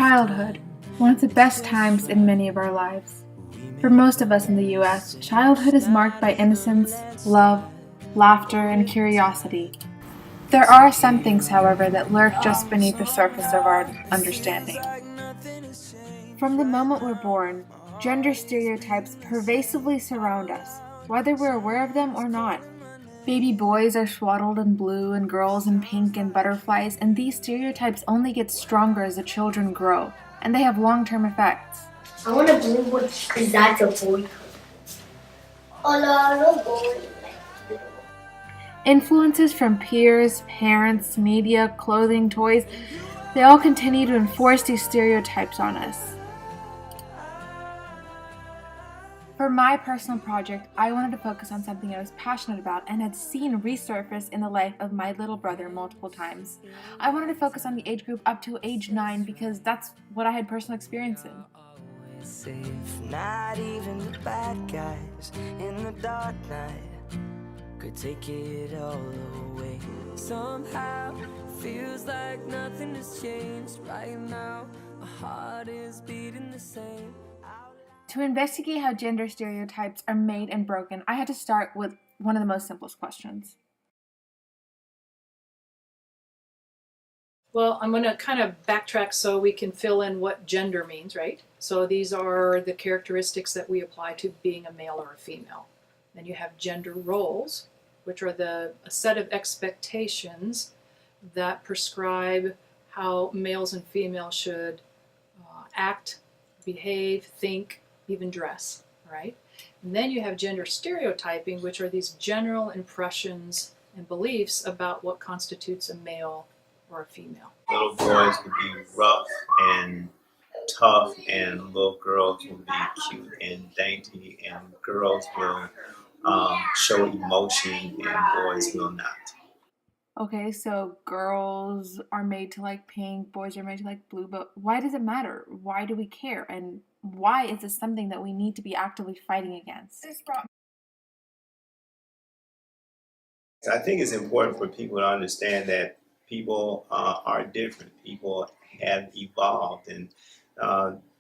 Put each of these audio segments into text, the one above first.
Childhood, one of the best times in many of our lives. For most of us in the US, childhood is marked by innocence, love, laughter, and curiosity. There are some things, however, that lurk just beneath the surface of our understanding. From the moment we're born, gender stereotypes pervasively surround us, whether we're aware of them or not. Baby boys are swaddled in blue and girls in pink and butterflies, and these stereotypes only get stronger as the children grow, and they have long-term effects. I want a blue one because that's a boy. Oh no, boy. Influences from peers, parents, media, clothing, toys, they all continue to enforce these stereotypes on us. For my personal project, I wanted to focus on something I was passionate about and had seen resurface in the life of my little brother multiple times. I wanted to focus on the age group up to age 9 because that's what I had personal experience in. Safe, not even the bad guys in the dark night could take it all away. Somehow feels like nothing has changed right now. My heart is beating the same. To investigate how gender stereotypes are made and broken, I had to start with one of the most simplest questions. Well, I'm going to kind of backtrack so we can fill in what gender means, right? So these are the characteristics that we apply to being a male or a female. Then you have gender roles, which are a set of expectations that prescribe how males and females should act, behave, think, even dress, right? And then you have gender stereotyping, which are these general impressions and beliefs about what constitutes a male or a female. Little boys will be rough and tough, and little girls will be cute and dainty, and girls will show emotion and boys will not. Okay, so girls are made to like pink, boys are made to like blue, but why does it matter? Why do we care? And why is this something that we need to be actively fighting against? I think it's important for people to understand that people are different. People have evolved, and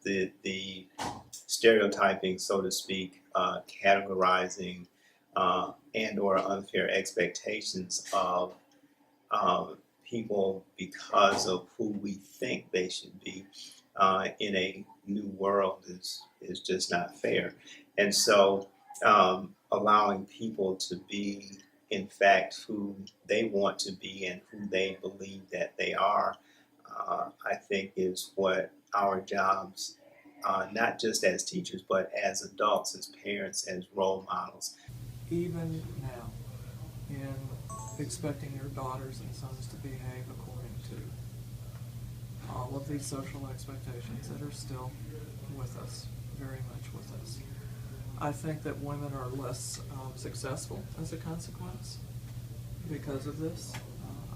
the stereotyping, so to speak, categorizing and or unfair expectations of people because of who we think they should be in a new world is just not fair. And so allowing people to be in fact who they want to be and who they believe that they are, I think is what our jobs, not just as teachers, but as adults, as parents, as role models. Even now, in expecting your daughters and sons to behave according to all of these social expectations that are still with us, very much with us. I think that women are less successful as a consequence because of this.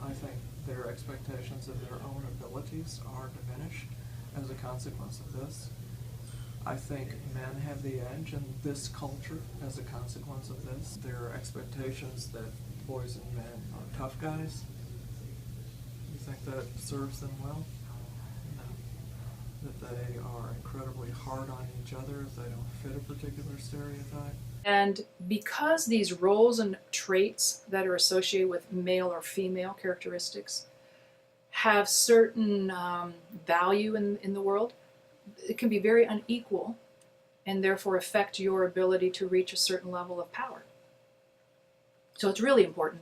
I think their expectations of their own abilities are diminished as a consequence of this. I think men have the edge in this culture as a consequence of this. There are expectations that boys and men are tough guys. You think that serves them well? No. That they are incredibly hard on each other if they don't fit a particular stereotype. And because these roles and traits that are associated with male or female characteristics have certain value in the world, it can be very unequal and therefore affect your ability to reach a certain level of power. So it's really important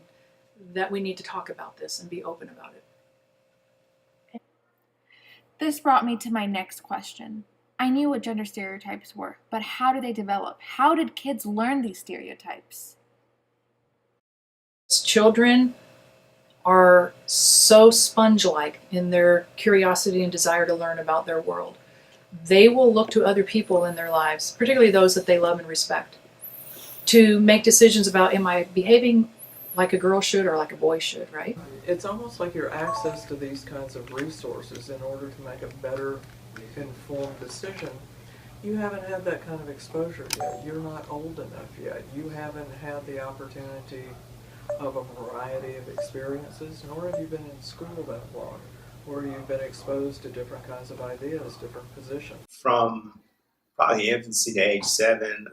that we need to talk about this and be open about it. This brought me to my next question. I knew what gender stereotypes were, but how do they develop? How did kids learn these stereotypes? Children are so sponge-like in their curiosity and desire to learn about their world. They will look to other people in their lives, particularly those that they love and respect, to make decisions about, am I behaving like a girl should or like a boy should, right? It's almost like your access to these kinds of resources in order to make a better informed decision. You haven't had that kind of exposure yet. You're not old enough yet. You haven't had the opportunity of a variety of experiences, nor have you been in school that long. where you've been exposed to different kinds of ideas, different positions. From probably infancy to age 7,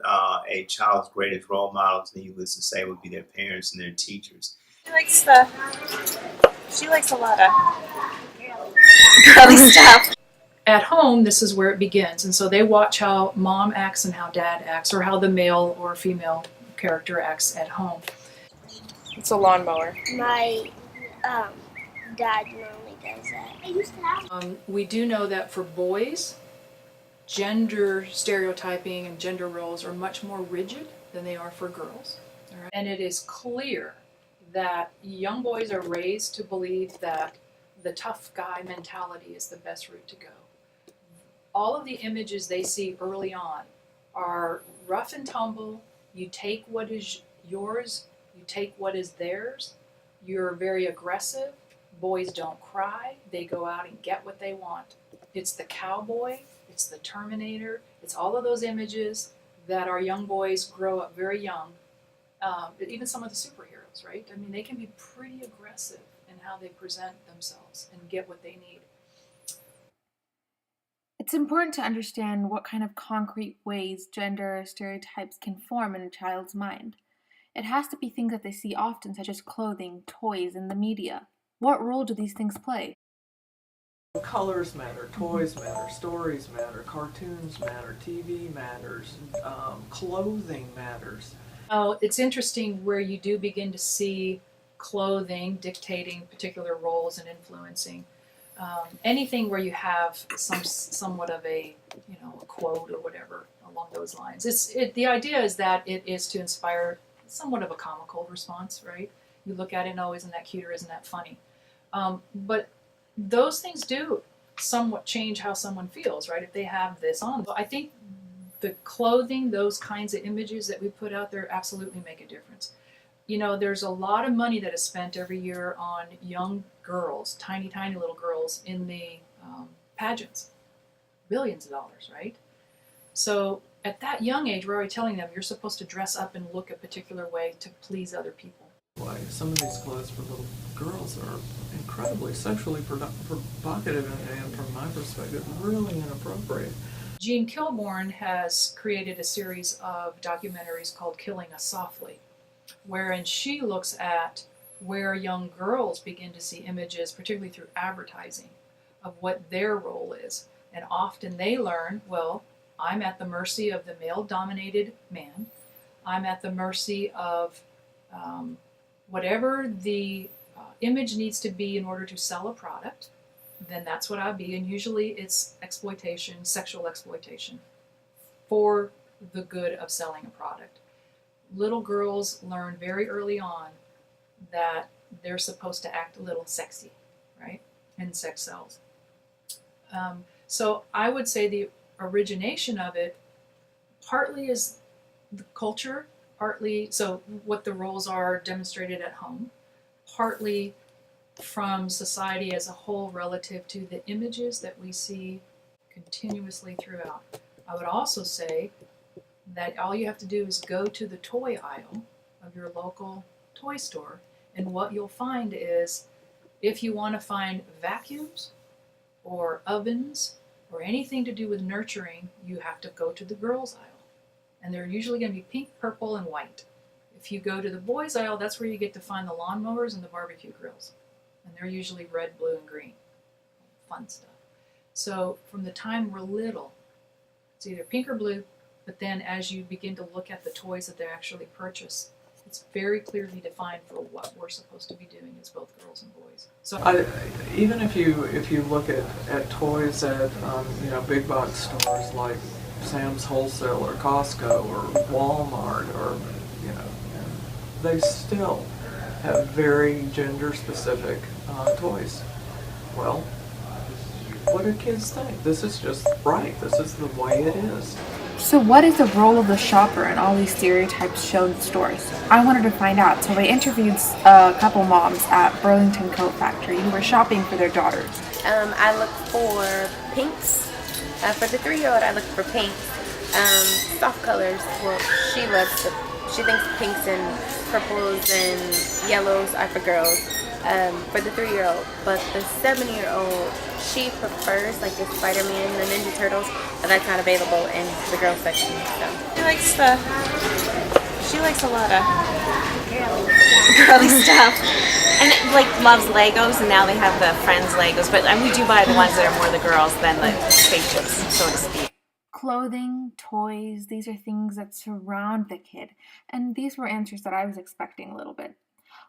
a child's greatest role models, needless to say, would be their parents and their teachers. She likes a lot of girly stuff. At home, this is where it begins, and so they watch how mom acts and how dad acts, or how the male or female character acts at home. It's a lawnmower. My dad normally does that. I used to have. We do know that for boys, gender stereotyping and gender roles are much more rigid than they are for girls. All right? And it is clear that young boys are raised to believe that the tough guy mentality is the best route to go. All of the images they see early on are rough and tumble. You take what is yours, you take what is theirs. You're very aggressive. Boys don't cry. They go out and get what they want. It's the cowboy, it's the Terminator, it's all of those images that our young boys grow up very young. Even some of the superheroes, right? I mean, they can be pretty aggressive in how they present themselves and get what they need. It's important to understand what kind of concrete ways gender stereotypes can form in a child's mind. It has to be things that they see often, such as clothing, toys, and the media. What role do these things play? Colors matter, toys matter, stories matter, cartoons matter, TV matters, clothing matters. Oh, it's interesting where you do begin to see clothing dictating particular roles and influencing. Anything where you have somewhat of a quote or whatever along those lines. The idea is that it is to inspire somewhat of a comical response, right? You look at it and, oh, isn't that cute or isn't that funny? But those things do somewhat change how someone feels, right? If they have this on. So I think the clothing, those kinds of images that we put out there absolutely make a difference. There's a lot of money that is spent every year on young girls, tiny, tiny little girls in the pageants. Billions of dollars, right? So at that young age, we're already telling them you're supposed to dress up and look a particular way to please other people. Some of these clothes for little girls are incredibly sexually provocative and from my perspective, really inappropriate. Jean Kilbourne has created a series of documentaries called Killing Us Softly, wherein she looks at where young girls begin to see images, particularly through advertising, of what their role is. And often they learn, well, I'm at the mercy of the male-dominated man. I'm at the mercy of whatever the image needs to be in order to sell a product, then that's what I'll be. And usually it's exploitation, sexual exploitation, for the good of selling a product. Little girls learn very early on that they're supposed to act a little sexy, right? In sex sells. So I would say the origination of it partly is the culture, partly so what the roles are demonstrated at home, partly from society as a whole relative to the images that we see continuously throughout. I would also say that all you have to do is go to the toy aisle of your local toy store, and what you'll find is if you want to find vacuums or ovens or anything to do with nurturing, you have to go to the girls aisle. And they're usually going to be pink, purple, and white. If you go to the boys aisle, that's where you get to find the lawnmowers and the barbecue grills. And they're usually red, blue, and green. Fun stuff. So from the time we're little, it's either pink or blue, but then as you begin to look at the toys that they actually purchase, it's very clearly defined for what we're supposed to be doing as both girls and boys. So even if you look at toys at big box stores like Sam's Wholesale or Costco or Walmart or they still have very gender specific toys. Well, what do kids think? This is just right. This is the way it is. So what is the role of the shopper in all these stereotypes shown in stores? I wanted to find out, so I interviewed a couple moms at Burlington Coat Factory who were shopping for their daughters. I look for pinks. For the 3-year-old, I look for pinks. Soft colors. Well, she thinks pinks and purples and yellows are for girls. for the 3-year-old, but the 7-year-old, she prefers like the Spider-Man and the Ninja Turtles, but that's not available in the girls section. So She likes a lot of girly stuff, and like loves Legos. And now they have the Friends Legos, but we do buy the ones that are more the girls than the spaceships, so to speak. Clothing, toys, these are things that surround the kid, and these were answers that I was expecting a little bit.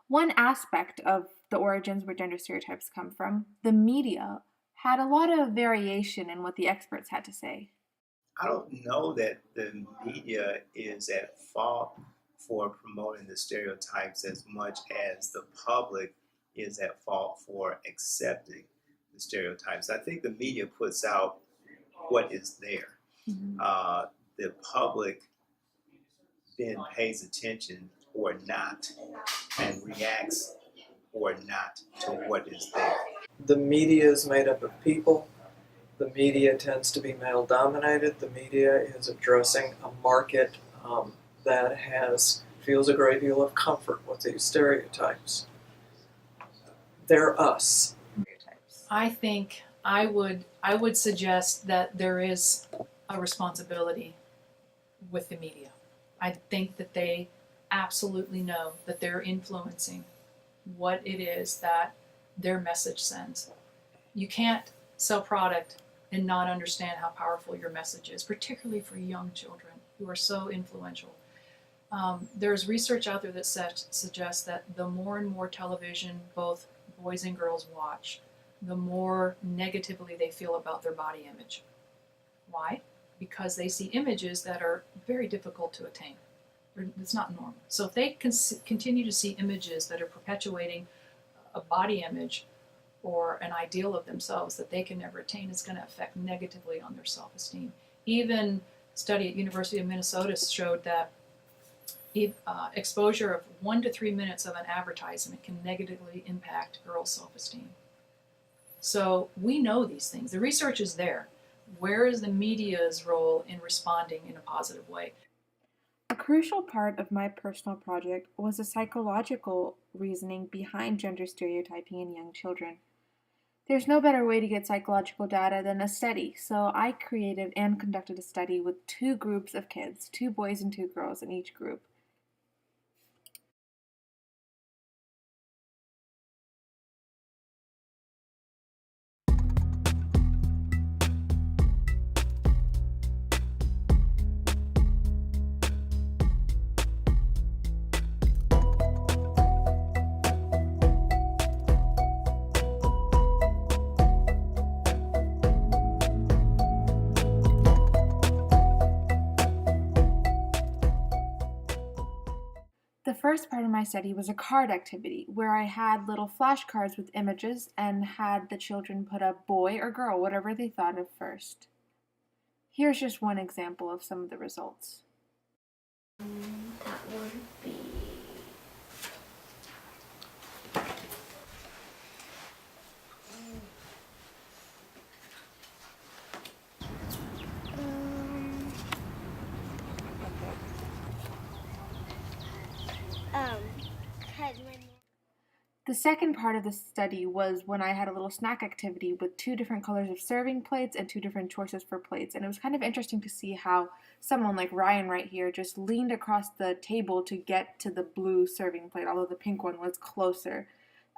One aspect of the origins where gender stereotypes come from, the media, had a lot of variation in what the experts had to say. I don't know that the media is at fault for promoting the stereotypes as much as the public is at fault for accepting the stereotypes. I think the media puts out what is there. The public then pays attention or not and reacts or not to what is there. The media is made up of people. The media tends to be male dominated. The media is addressing a market that feels a great deal of comfort with these stereotypes. They're us. I think I would suggest that there is a responsibility with the media. I think that they absolutely know that they're influencing what it is that their message sends. You can't sell product and not understand how powerful your message is, particularly for young children who are so influential. There's research out there that suggests that the more and more television both boys and girls watch, the more negatively they feel about their body image. Why? Because they see images that are very difficult to attain. It's not normal. So if they continue to see images that are perpetuating a body image or an ideal of themselves that they can never attain, it's going to affect negatively on their self-esteem. Even a study at University of Minnesota showed that exposure of 1 to 3 minutes of an advertisement can negatively impact girls' self-esteem. So we know these things. The research is there. Where is the media's role in responding in a positive way? A crucial part of my personal project was the psychological reasoning behind gender stereotyping in young children. There's no better way to get psychological data than a study, so I created and conducted a study with 2 groups of kids, 2 boys and 2 girls in each group. The first part of my study was a card activity where I had little flashcards with images and had the children put up boy or girl, whatever they thought of first. Here's just one example of some of the results. That would be The second part of the study was when I had a little snack activity with 2 different colors of serving plates and 2 different choices for plates. And it was kind of interesting to see how someone like Ryan right here just leaned across the table to get to the blue serving plate, although the pink one was closer.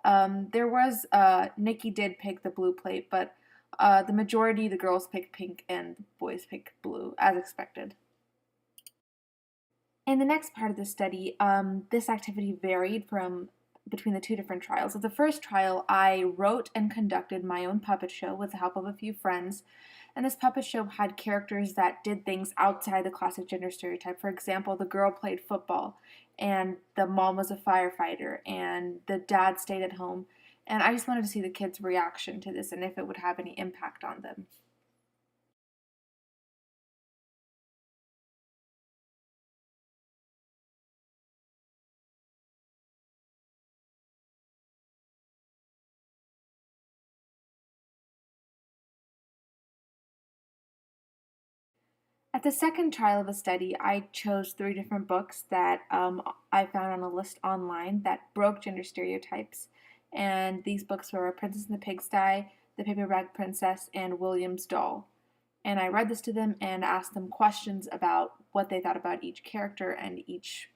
Nikki did pick the blue plate, but the majority, the girls picked pink and the boys picked blue, as expected. In the next part of the study, this activity varied between the 2 different trials. Of the first trial, I wrote and conducted my own puppet show with the help of a few friends, and this puppet show had characters that did things outside the classic gender stereotype. For example, the girl played football, and the mom was a firefighter, and the dad stayed at home, and I just wanted to see the kids' reaction to this and if it would have any impact on them. At the second trial of the study, I chose 3 different books that I found on a list online that broke gender stereotypes. and these books were Princess and the Pigsty, The Paper Bag Princess, and William's Doll. And I read this to them and asked them questions about what they thought about each character and each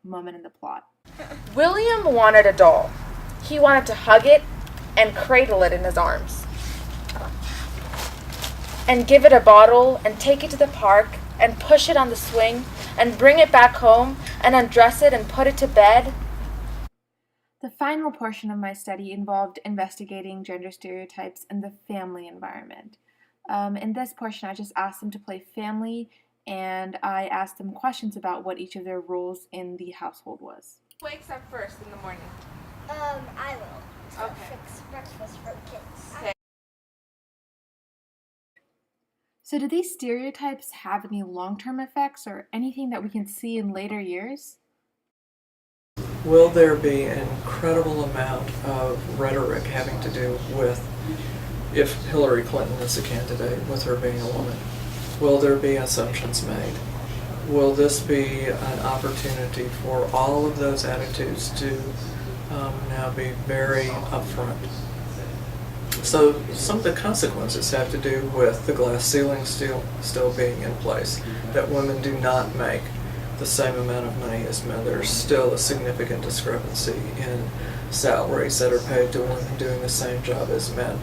moment in the plot. William wanted a doll. He wanted to hug it and cradle it in his arms. And give it a bottle and take it to the park and push it on the swing and bring it back home and undress it and put it to bed. The final portion of my study involved investigating gender stereotypes in the family environment. In this portion, I just asked them to play family, and I asked them questions about what each of their roles in the household was. Who wakes up first in the morning? I will. Okay. Fix breakfast for kids. Okay. So do these stereotypes have any long-term effects or anything that we can see in later years? Will there be an incredible amount of rhetoric having to do with, if Hillary Clinton is a candidate, with her being a woman? Will there be assumptions made? Will this be an opportunity for all of those attitudes to now be very upfront? So some of the consequences have to do with the glass ceiling still being in place, that women do not make the same amount of money as men. There's still a significant discrepancy in salaries that are paid to women doing the same job as men.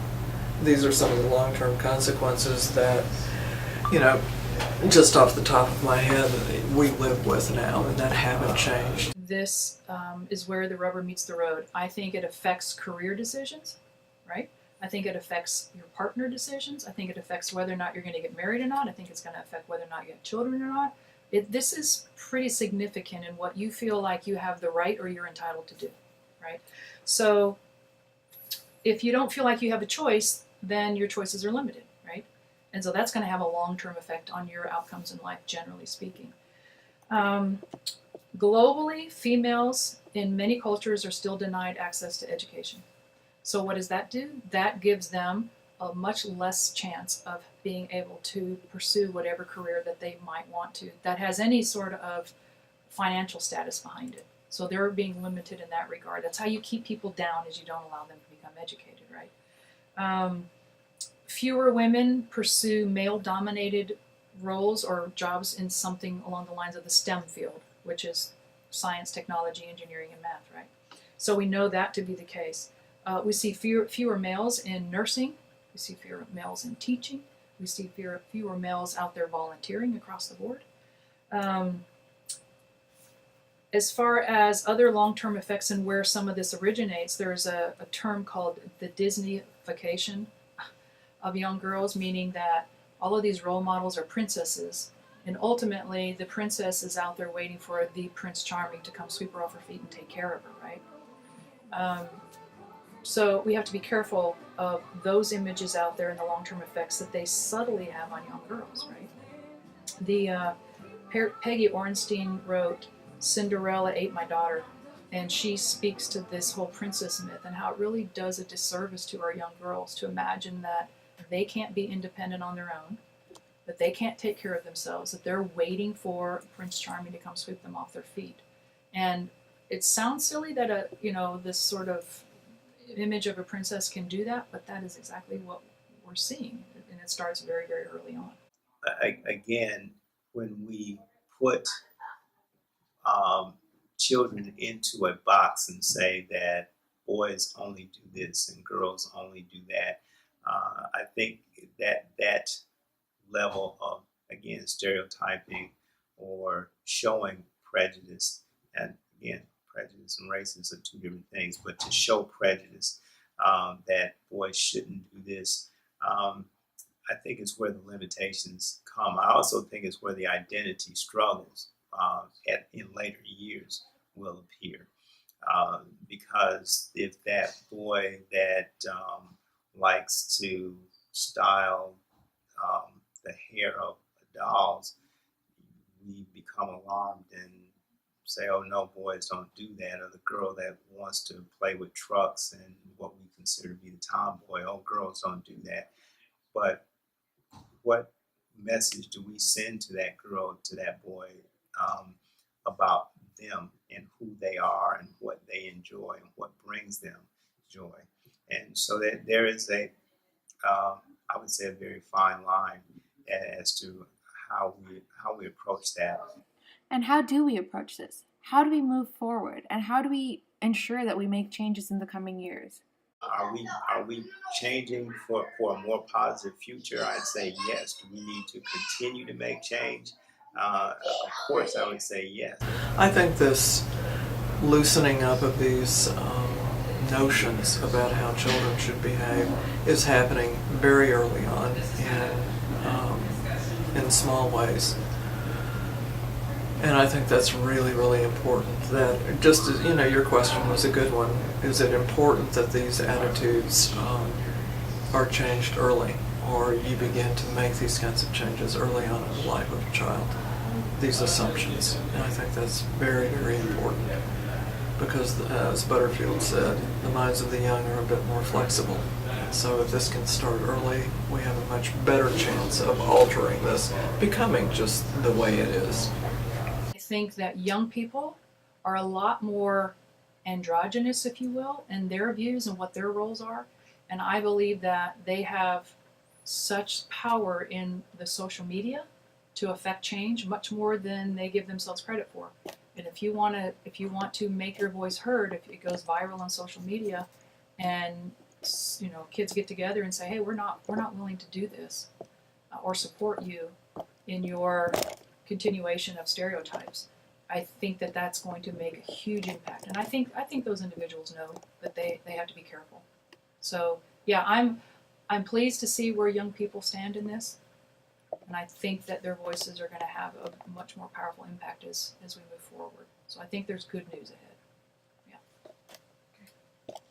These are some of the long-term consequences that, just off the top of my head, we live with now and that haven't changed. This is where the rubber meets the road. I think it affects career decisions, right? I think it affects your partner decisions. I think it affects whether or not you're going to get married or not. I think it's going to affect whether or not you have children or not. This is pretty significant in what you feel like you have the right or you're entitled to do, right? So if you don't feel like you have a choice, then your choices are limited, right? And so that's going to have a long-term effect on your outcomes in life, generally speaking. Globally, females in many cultures are still denied access to education. So what does that do? That gives them a much less chance of being able to pursue whatever career that they might want to, that has any sort of financial status behind it. So they're being limited in that regard. That's how you keep people down, is you don't allow them to become educated, right? Fewer women pursue male-dominated roles or jobs in something along the lines of the STEM field, which is science, technology, engineering, and math, right? So we know that to be the case. We see fewer males in nursing. We see fewer males in teaching. We see fewer males out there volunteering across the board. As far as other long-term effects and where some of this originates, there's a term called the Disneyfication of young girls, meaning that all of these role models are princesses, and ultimately the princess is out there waiting for the Prince Charming to come sweep her off her feet and take care of her, right? So we have to be careful of those images out there and the long-term effects that they subtly have on young girls, right? The Peggy Orenstein wrote Cinderella Ate My Daughter, and she speaks to this whole princess myth and how it really does a disservice to our young girls to imagine that they can't be independent on their own, that they can't take care of themselves, that they're waiting for Prince Charming to come sweep them off their feet. And it sounds silly that this sort of image of a princess can do that, but that is exactly what we're seeing, and it starts very, very early on. Again, when we put children into a box and say that boys only do this and girls only do that, I think that level of, again, stereotyping or showing prejudice, and again, prejudice and racism are two different things, but to show prejudice that boys shouldn't do this, I think it's where the limitations come. I also think it's where the identity struggles in later years will appear. Because if that boy that likes to style the hair of dolls, we become alarmed and say, oh no, boys don't do that. Or the girl that wants to play with trucks and what we consider to be the tomboy, oh, girls don't do that. But what message do we send to that girl, to that boy, about them and who they are and what they enjoy and what brings them joy. And so that there is I would say, a very fine line as to how we approach that. And how do we approach this? How do we move forward? And how do we ensure that we make changes in the coming years? Are we changing for a more positive future? I'd say yes. Do we need to continue to make change? Of course, I would say yes. I think this loosening up of these notions about how children should behave is happening very early on in small ways. And I think that's really, really important. That just as, your question was a good one. Is it important that these attitudes are changed early, or you begin to make these kinds of changes early on in the life of a child? These assumptions, and I think that's very, very important because, as Butterfield said, the minds of the young are a bit more flexible. And so, if this can start early, we have a much better chance of altering this, becoming just the way it is. I think that young people are a lot more androgynous, if you will, in their views and what their roles are. And I believe that they have such power in the social media to affect change much more than they give themselves credit for. And if you want to make your voice heard, if it goes viral on social media, and kids get together and say, "Hey, we're not willing to do this, or support you in your continuation of stereotypes," I think that that's going to make a huge impact. And I think those individuals know that they have to be careful. So yeah, I'm pleased to see where young people stand in this, and I think that their voices are going to have a much more powerful impact as we move forward. So I think there's good news ahead. Yeah.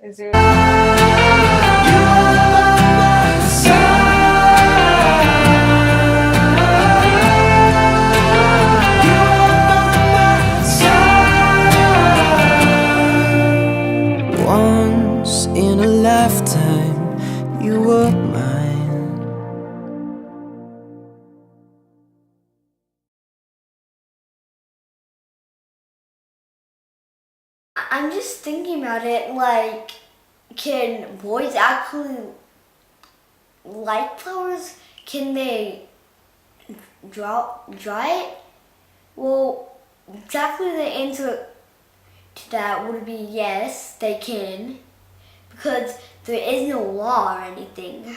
Is there? Once in a lifetime, you were mine. I'm just thinking about it, like, can boys actually like flowers? Can they dry it? Well, exactly the answer to that would be yes, they can, because there is no law or anything.